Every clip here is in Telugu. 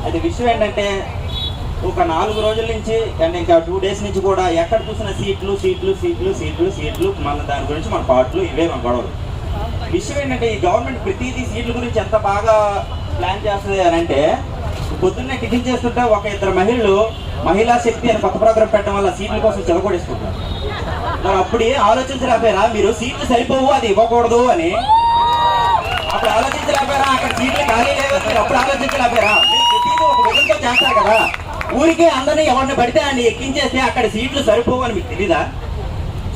అయితే విషయం ఏంటంటే ఒక 4 రోజుల నుంచి అండ్ ఇంకా 2 డేస్ నుంచి కూడా ఎక్కడ చూసిన సీట్లు సీట్లు సీట్లు సీట్లు సీట్లు మన దాని గురించి మన పాటలు ఇవే మన గొడవలు. విషయం ఏంటంటే ఈ గవర్నమెంట్ ప్రతిదీ సీట్ల గురించి ఎంత బాగా ప్లాన్ చేస్తుంది అని అంటే, పొద్దున్నే టిఫిన్ చేస్తుంటే ఒక 2 మహిళలు మహిళా శక్తి అని కొత్త ప్రోగ్రాం పెట్టడం వల్ల సీట్ల కోసం చెలగొడేసుకుంటారు. మరి అప్పుడే ఆలోచించలేకపోయారా మీరు సీట్లు సరిపోవు అది ఇవ్వకూడదు అని? అప్పుడు ఆలోచించలేకపోయారా? అక్కడ సీట్లు ఖాళీ లేవు అప్పుడు ఆలోచించలేకపోయారా? ప్రతిదీ ఒక విధంతో చేస్తారు కదా. ఊరికే అందరినీ ఎవరిని పడితే అని ఎక్కించేస్తే అక్కడ సీట్లు సరిపోవు అని మీకు తెలీదా?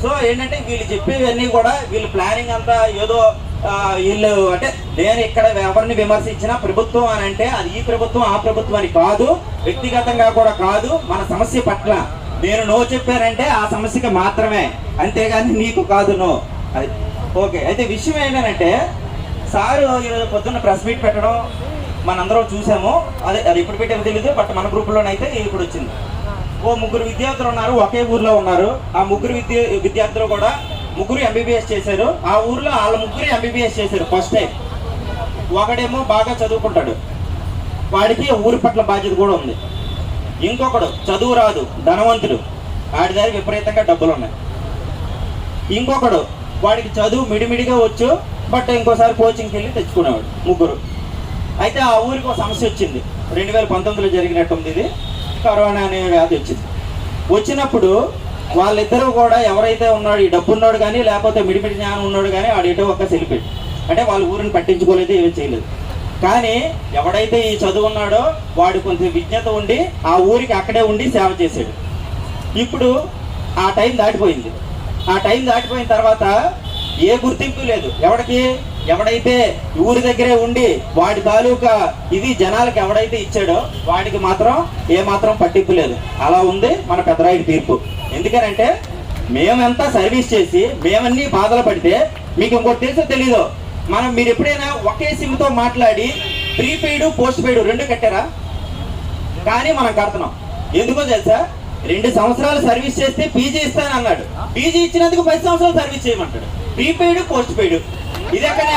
సో ఏంటంటే వీళ్ళు చెప్పేవన్నీ కూడా వీళ్ళు ప్లానింగ్ అంతా ఏదో వీళ్ళు అంటే నేను ఇక్కడ ఎవరిని విమర్శించినా ప్రభుత్వం అని అంటే అది ఈ ప్రభుత్వం ఆ ప్రభుత్వం అని కాదు, వ్యక్తిగతంగా కూడా కాదు, మన సమస్య పట్ల నేను నో చెప్పానంటే ఆ సమస్యకి మాత్రమే, అంతేగాని నీకు కాదు నో. అది ఓకే. అయితే విషయం ఏంటంటే సారు ఈరోజు పొద్దున్న ప్రెస్ మీట్ పెట్టడం మనందరం చూసాము. అది ఇప్పుడు పెట్టేది తెలియదు, బట్ మన గ్రూప్లోనైతే ఇప్పుడు వచ్చింది. 3 విద్యార్థులు ఉన్నారు, ఒకే ఊర్లో ఉన్నారు. ఆ 3 విద్యార్థులు కూడా 3 ఎంబీబీఎస్ చేశారు. ఆ ఊర్లో వాళ్ళ 3 ఎంబీబీఎస్ చేశారు ఫస్ట్ టైం. ఒకడేమో బాగా చదువుకుంటాడు, వాడికి ఊరి పట్ల బాధ్యత కూడా ఉంది. ఇంకొకడు చదువు రాదు, ధనవంతుడు, వాడి దగ్గర విపరీతంగా డబ్బులు ఉన్నాయి. ఇంకొకడు వాడికి చదువు మిడిమిడిగా వచ్చు, బట్ ఇంకోసారి కోచింగ్కి వెళ్ళి తెచ్చుకునేవాడు. 3. అయితే ఆ ఊరికి ఒక సమస్య వచ్చింది. 2019లో జరిగినట్టుంది ఇది. కరోనా అనే వ్యాధి వచ్చింది. వచ్చినప్పుడు వాళ్ళిద్దరూ కూడా ఎవరైతే ఉన్నాడు, ఈ డబ్బు ఉన్నాడు కానీ లేకపోతే మిడిమిడి జ్ఞానం ఉన్నాడు కానీ వాడు ఎటో ఒక్క సెలిపెట్టి, అంటే వాళ్ళ ఊరిని పట్టించుకోలేదు, ఏమీ చేయలేదు. కానీ ఎవడైతే ఈ చదువు ఉన్నాడో వాడు కొంచెం విజ్ఞత ఉండి ఆ ఊరికి అక్కడే ఉండి సేవ చేశాడు. ఇప్పుడు ఆ టైం దాటిపోయింది. ఆ టైం దాటిపోయిన తర్వాత ఏ గుర్తింపు లేదు ఎవడికి. ఎవడైతే ఊరి దగ్గరే ఉండి వాడి తాలూకా ఇది జనాలకు ఎవడైతే ఇచ్చాడో వాడికి మాత్రం ఏమాత్రం పట్టింపు లేదు. అలా ఉంది మన పెద్దరాయుడి తీర్పు. ఎందుకనంటే మేమంతా సర్వీస్ చేసి మేమన్నీ బాధలు పడితే మీకు ఇంకోటి తెలుసో తెలీదో, మీరు ఎప్పుడైనా ఒకే సిమ్తో మాట్లాడి ప్రీపెయిడ్ పోస్ట్ పెయిడ్ 2 కట్టారా? కానీ మనం కడుతున్నాం. ఎందుకో తెలుసా? 2 సంవత్సరాలు సర్వీస్ చేస్తే పీజీ ఇస్తాను అన్నాడు. పీజీ ఇచ్చినందుకు 10 సంవత్సరాలు సర్వీస్ చేయమంటాడు. ప్రీపెయిడ్ పోస్ట్ పెయిడ్ ఇది ఎక్కడే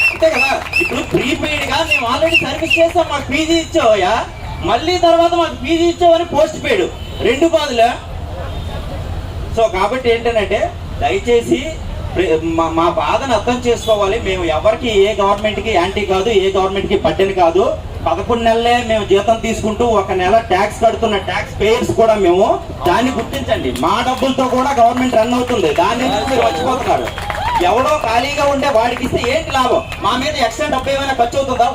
అంతే కదా. ఇప్పుడు ప్రీపెయిడ్ గా మేము ఆల్రెడీ సర్వీస్ చేస్తాం, మాకు పీజీ ఇచ్చావయ్యా, మళ్ళీ తర్వాత మాకు పీజీ ఇచ్చావని పోస్ట్ పెయిడ్ 2 బాధలే. సో కాబట్టి ఏంటంటే దయచేసి మా బాధను అర్థం చేసుకోవాలి. మేము ఎవరికి ఏ గవర్నమెంట్కి యాంటీ కాదు, ఏ గవర్నమెంట్కి బడ్డెన్ కాదు. 11 నెలలే మేము జీతం తీసుకుంటూ 1 నెల ట్యాక్స్ కడుతున్న ట్యాక్స్ పేయర్స్ కూడా మేము. దాన్ని గుర్తించండి. మా డబ్బులతో కూడా గవర్నమెంట్ రన్ అవుతుంది. దాన్ని మీరు మర్చిపోతున్నారు. ఎవడో ఖాళీగా ఉండే వాడికి ఇస్తే ఏంటి లాభం? మా మీద ఎక్స్ట్రా డబ్బు ఏమైనా ఖర్చు అవుతుందా?